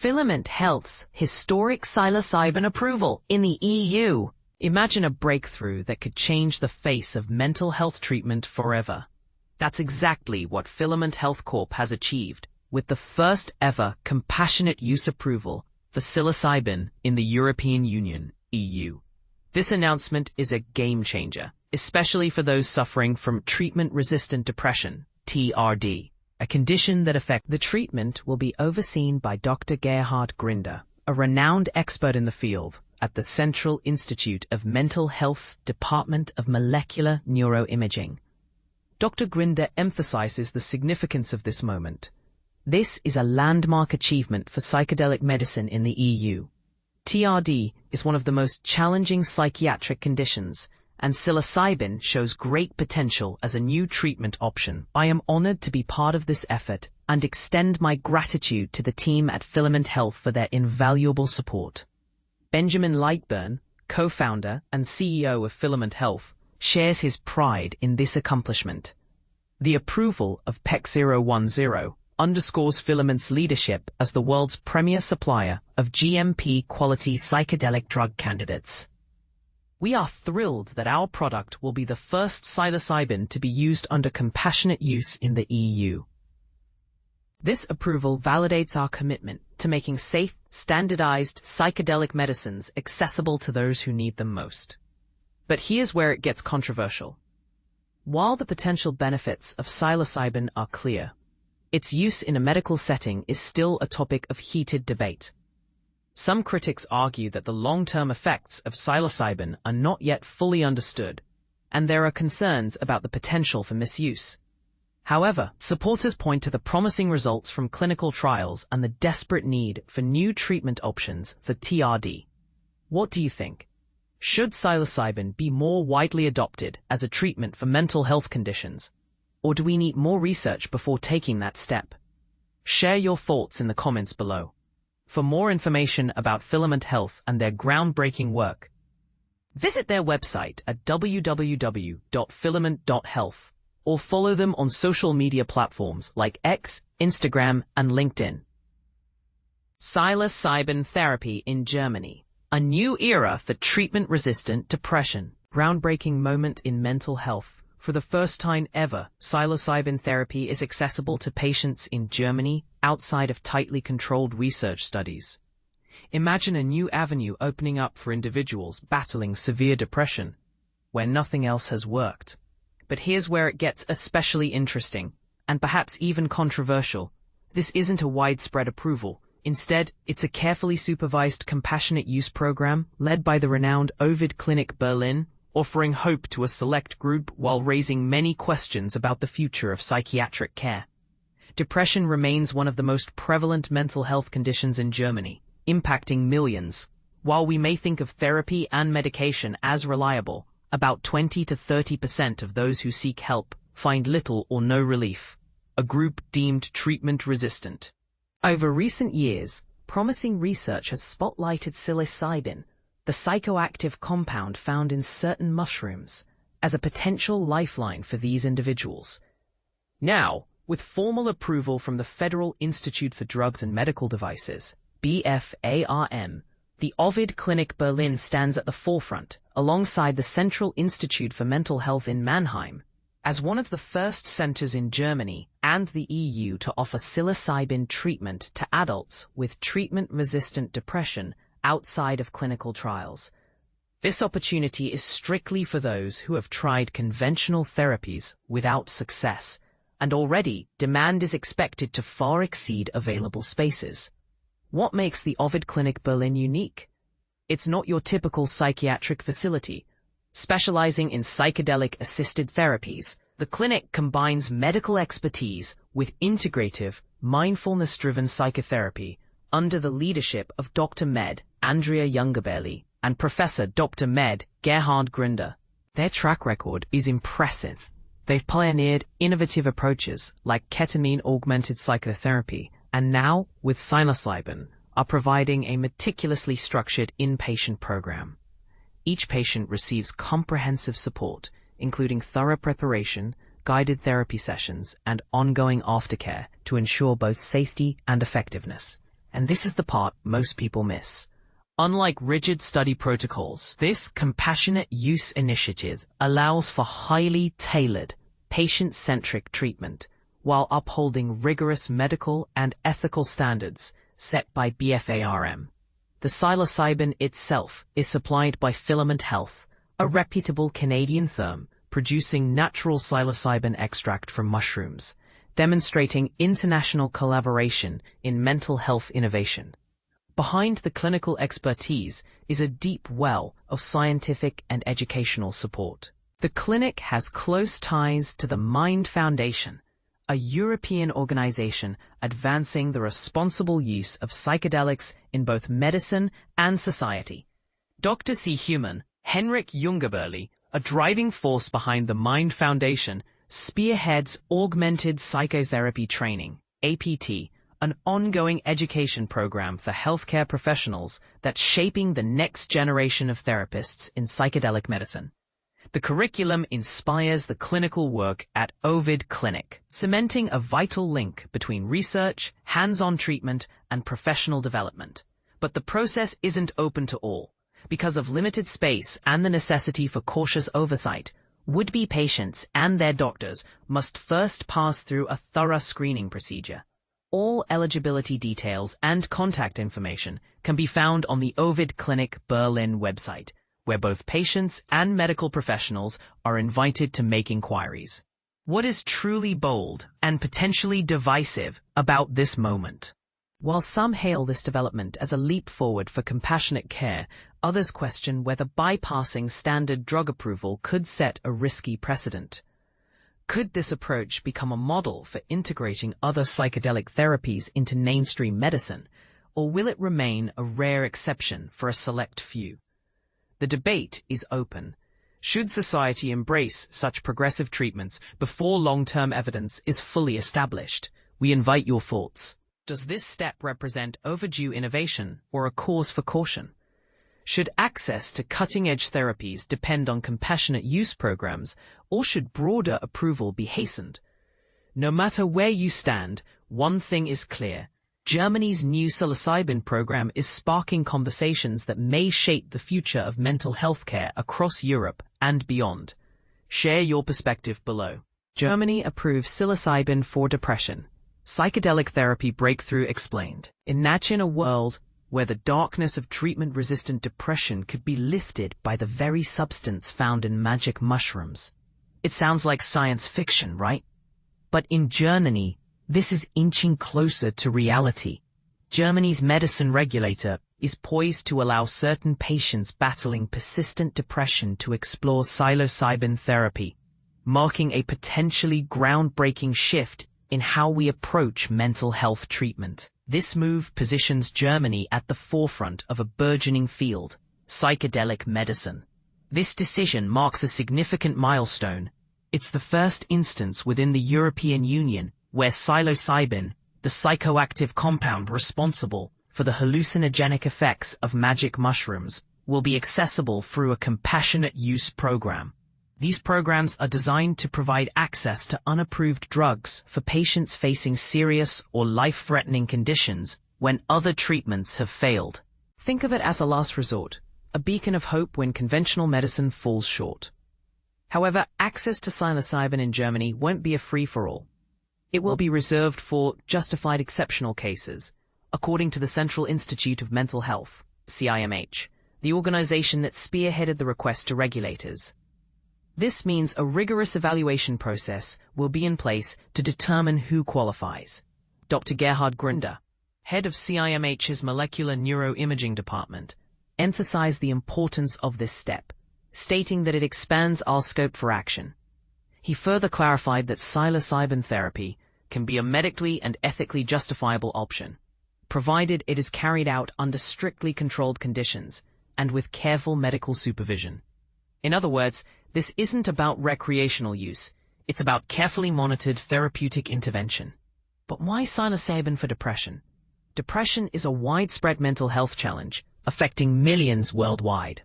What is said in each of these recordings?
Filament Health's historic psilocybin approval in the EU. Imagine a breakthrough that could change the face of mental health treatment forever. That's exactly what Filament Health Corp has achieved, with the first ever compassionate use approval for psilocybin in the European Union, EU. This announcement is a game changer, especially for those suffering from treatment-resistant depression, TRD, a condition that affects. The treatment will be overseen by Dr. Gerhard Grinder, a renowned expert in the field at the Central Institute of Mental Health's Department of Molecular Neuroimaging. Dr. Grinder emphasizes the significance of this moment. This is a landmark achievement for psychedelic medicine in the EU. TRD is one of the most challenging psychiatric conditions, and psilocybin shows great potential as a new treatment option. I am honored to be part of this effort and extend my gratitude to the team at Filament Health for their invaluable support. Benjamin Lightburn, co-founder and CEO of Filament Health, shares his pride in this accomplishment. The approval of PEC-010 underscores Filament's leadership as the world's premier supplier of GMP-quality psychedelic drug candidates. We are thrilled that our product will be the first psilocybin to be used under compassionate use in the EU. This approval validates our commitment to making safe, standardized psychedelic medicines accessible to those who need them most. But here's where it gets controversial. While the potential benefits of psilocybin are clear, its use in a medical setting is still a topic of heated debate. Some critics argue that the long-term effects of psilocybin are not yet fully understood, and there are concerns about the potential for misuse. However, supporters point to the promising results from clinical trials and the desperate need for new treatment options for TRD. What do you think? Should psilocybin be more widely adopted as a treatment for mental health conditions? Or do we need more research before taking that step? Share your thoughts in the comments below. For more information about Filament Health and their groundbreaking work, visit their website at www.filament.health or follow them on social media platforms like X, Instagram, and LinkedIn. Psilocybin therapy in Germany. A new era for treatment-resistant depression. Groundbreaking moment in mental health. For the first time ever, psilocybin therapy is accessible to patients in Germany outside of tightly controlled research studies. Imagine a new avenue opening up for individuals battling severe depression, where nothing else has worked. But here's where it gets especially interesting, and perhaps even controversial. This isn't a widespread approval. Instead, it's a carefully supervised compassionate use program led by the renowned Ovid Clinic Berlin, offering hope to a select group while raising many questions about the future of psychiatric care. Depression remains one of the most prevalent mental health conditions in Germany, impacting millions. While we may think of therapy and medication as reliable, about 20 to 30% of those who seek help find little or no relief, a group deemed treatment-resistant. Over recent years, promising research has spotlighted psilocybin, the psychoactive compound found in certain mushrooms, as a potential lifeline for these individuals. Now, with formal approval from the Federal Institute for Drugs and Medical Devices, BfArM, the Ovid Clinic Berlin stands at the forefront, alongside the Central Institute for Mental Health in Mannheim, as one of the first centers in Germany and the EU to offer psilocybin treatment to adults with treatment-resistant depression outside of clinical trials. This opportunity is strictly for those who have tried conventional therapies without success, and already demand is expected to far exceed available spaces. What makes the Ovid Clinic Berlin unique? It's not your typical psychiatric facility. Specializing in psychedelic-assisted therapies, the clinic combines medical expertise with integrative, mindfulness-driven psychotherapy under the leadership of Dr. Med. Andrea Jungerberli and Professor Dr. Med. Gerhard Grinder. Their track record is impressive. They've pioneered innovative approaches like ketamine-augmented psychotherapy, and now, with psilocybin, are providing a meticulously structured inpatient program. Each patient receives comprehensive support, including thorough preparation, guided therapy sessions, and ongoing aftercare to ensure both safety and effectiveness. And this is the part most people miss. Unlike rigid study protocols, this compassionate use initiative allows for highly tailored, patient-centric treatment while upholding rigorous medical and ethical standards set by BFARM. The psilocybin itself is supplied by Filament Health, a reputable Canadian firm producing natural psilocybin extract from mushrooms, demonstrating international collaboration in mental health innovation. Behind the clinical expertise is a deep well of scientific and educational support. The clinic has close ties to the Mind Foundation, a European organization advancing the responsible use of psychedelics in both medicine and society. Dr. C. Human, Henrik Jungerberli, a driving force behind the Mind Foundation, spearheads Augmented Psychotherapy Training, APT, an ongoing education program for healthcare professionals that's shaping the next generation of therapists in psychedelic medicine. The curriculum inspires the clinical work at Ovid Clinic, cementing a vital link between research, hands-on treatment, and professional development. But the process isn't open to all. Because of limited space and the necessity for cautious oversight, would-be patients and their doctors must first pass through a thorough screening procedure. All eligibility details and contact information can be found on the Ovid Clinic Berlin website, where both patients and medical professionals are invited to make inquiries. What is truly bold and potentially divisive about this moment? While some hail this development as a leap forward for compassionate care, others question whether bypassing standard drug approval could set a risky precedent. Could this approach become a model for integrating other psychedelic therapies into mainstream medicine, or will it remain a rare exception for a select few? The debate is open. Should society embrace such progressive treatments before long-term evidence is fully established? We invite your thoughts. Does this step represent overdue innovation or a cause for caution? Should access to cutting-edge therapies depend on compassionate use programs, or should broader approval be hastened? No matter where you stand, one thing is clear. Germany's new psilocybin program is sparking conversations that may shape the future of mental health care across Europe and beyond. Share your perspective below. Germany approves psilocybin for depression. Psychedelic therapy breakthrough explained. Imagine a world where the darkness of treatment-resistant depression could be lifted by the very substance found in magic mushrooms. It sounds like science fiction, right? But in Germany, this is inching closer to reality. Germany's medicine regulator is poised to allow certain patients battling persistent depression to explore psilocybin therapy, marking a potentially groundbreaking shift in how we approach mental health treatment. This move positions Germany at the forefront of a burgeoning field, psychedelic medicine. This decision marks a significant milestone. It's the first instance within the European Union where psilocybin, the psychoactive compound responsible for the hallucinogenic effects of magic mushrooms, will be accessible through a compassionate use program. These programs are designed to provide access to unapproved drugs for patients facing serious or life-threatening conditions when other treatments have failed. Think of it as a last resort, a beacon of hope when conventional medicine falls short. However, access to psilocybin in Germany won't be a free-for-all. It will be reserved for justified exceptional cases, according to the Central Institute of Mental Health, CIMH, the organization that spearheaded the request to regulators. This means a rigorous evaluation process will be in place to determine who qualifies. Dr. Gerhard Grunder, head of CIMH's Molecular Neuroimaging Department, emphasized the importance of this step, stating that it expands our scope for action. He further clarified that psilocybin therapy can be a medically and ethically justifiable option, provided it is carried out under strictly controlled conditions and with careful medical supervision. In other words, this isn't about recreational use, it's about carefully monitored therapeutic intervention. But why psilocybin for depression? Depression is a widespread mental health challenge, affecting millions worldwide.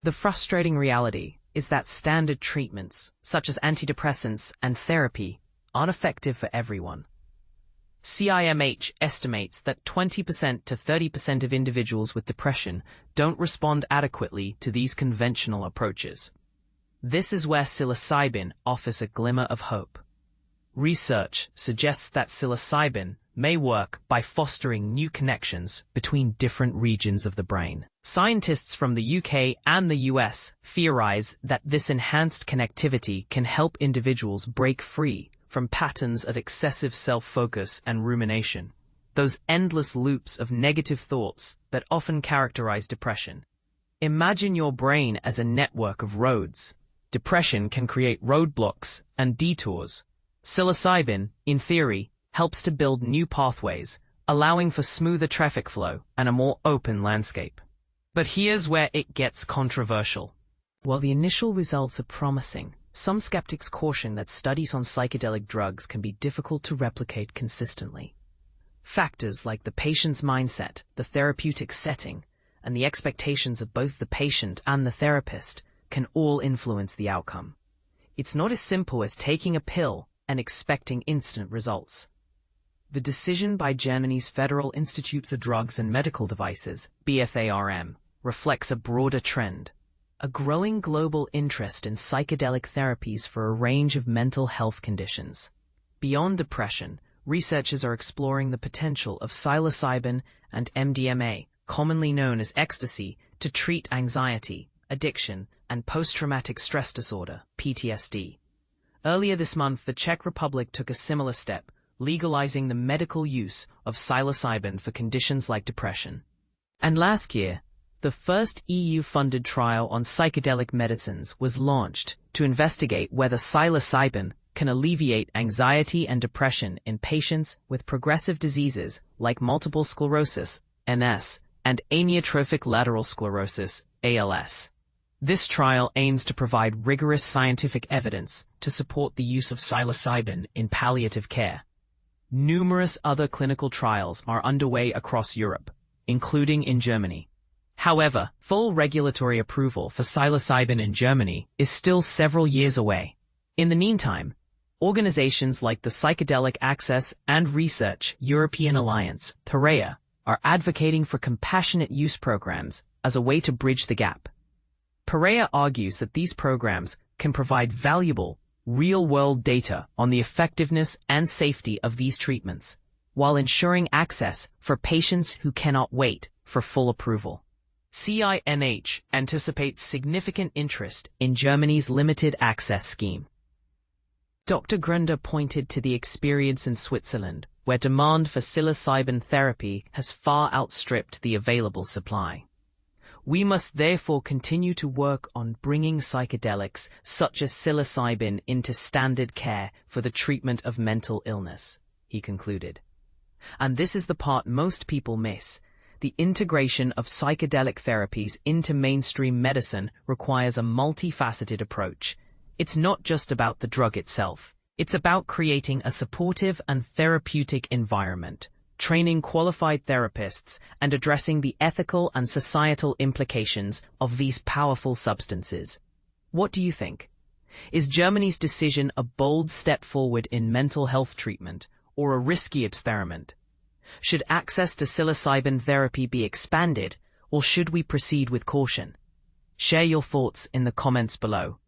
The frustrating reality is that standard treatments, such as antidepressants and therapy, aren't effective for everyone. CIMH estimates that 20% to 30% of individuals with depression don't respond adequately to these conventional approaches. This is where psilocybin offers a glimmer of hope. Research suggests that psilocybin may work by fostering new connections between different regions of the brain. Scientists from the UK and the US theorize that this enhanced connectivity can help individuals break free from patterns of excessive self-focus and rumination, those endless loops of negative thoughts that often characterize depression. Imagine your brain as a network of roads. Depression can create roadblocks and detours. Psilocybin, in theory, helps to build new pathways, allowing for smoother traffic flow and a more open landscape. But here's where it gets controversial. While the initial results are promising, some skeptics caution that studies on psychedelic drugs can be difficult to replicate consistently. Factors like the patient's mindset, the therapeutic setting, and the expectations of both the patient and the therapist can all influence the outcome. It's not as simple as taking a pill and expecting instant results. The decision by Germany's Federal Institute for Drugs and Medical Devices, BfArM, reflects a broader trend. A growing global interest in psychedelic therapies for a range of mental health conditions. Beyond depression, researchers are exploring the potential of psilocybin and MDMA, commonly known as ecstasy, to treat anxiety, addiction, and post-traumatic stress disorder, PTSD. Earlier this month, the Czech Republic took a similar step, legalizing the medical use of psilocybin for conditions like depression. And last year, the first EU-funded trial on psychedelic medicines was launched to investigate whether psilocybin can alleviate anxiety and depression in patients with progressive diseases like multiple sclerosis, MS, and amyotrophic lateral sclerosis, ALS. This trial aims to provide rigorous scientific evidence to support the use of psilocybin in palliative care. Numerous other clinical trials are underway across Europe, including in Germany. However, full regulatory approval for psilocybin in Germany is still several years away. In the meantime, organizations like the Psychedelic Access and Research European Alliance, PAREA, are advocating for compassionate use programs as a way to bridge the gap. PAREA argues that these programs can provide valuable, real-world data on the effectiveness and safety of these treatments, while ensuring access for patients who cannot wait for full approval. CINH anticipates significant interest in Germany's limited access scheme. Dr. Grunder pointed to the experience in Switzerland, where demand for psilocybin therapy has far outstripped the available supply. We must therefore continue to work on bringing psychedelics such as psilocybin into standard care for the treatment of mental illness, he concluded. And this is the part most people miss. The integration of psychedelic therapies into mainstream medicine requires a multifaceted approach. It's not just about the drug itself. It's about creating a supportive and therapeutic environment, training qualified therapists, and addressing the ethical and societal implications of these powerful substances. What do you think? Is Germany's decision a bold step forward in mental health treatment, or a risky experiment? Should access to psilocybin therapy be expanded, or should we proceed with caution? Share your thoughts in the comments below.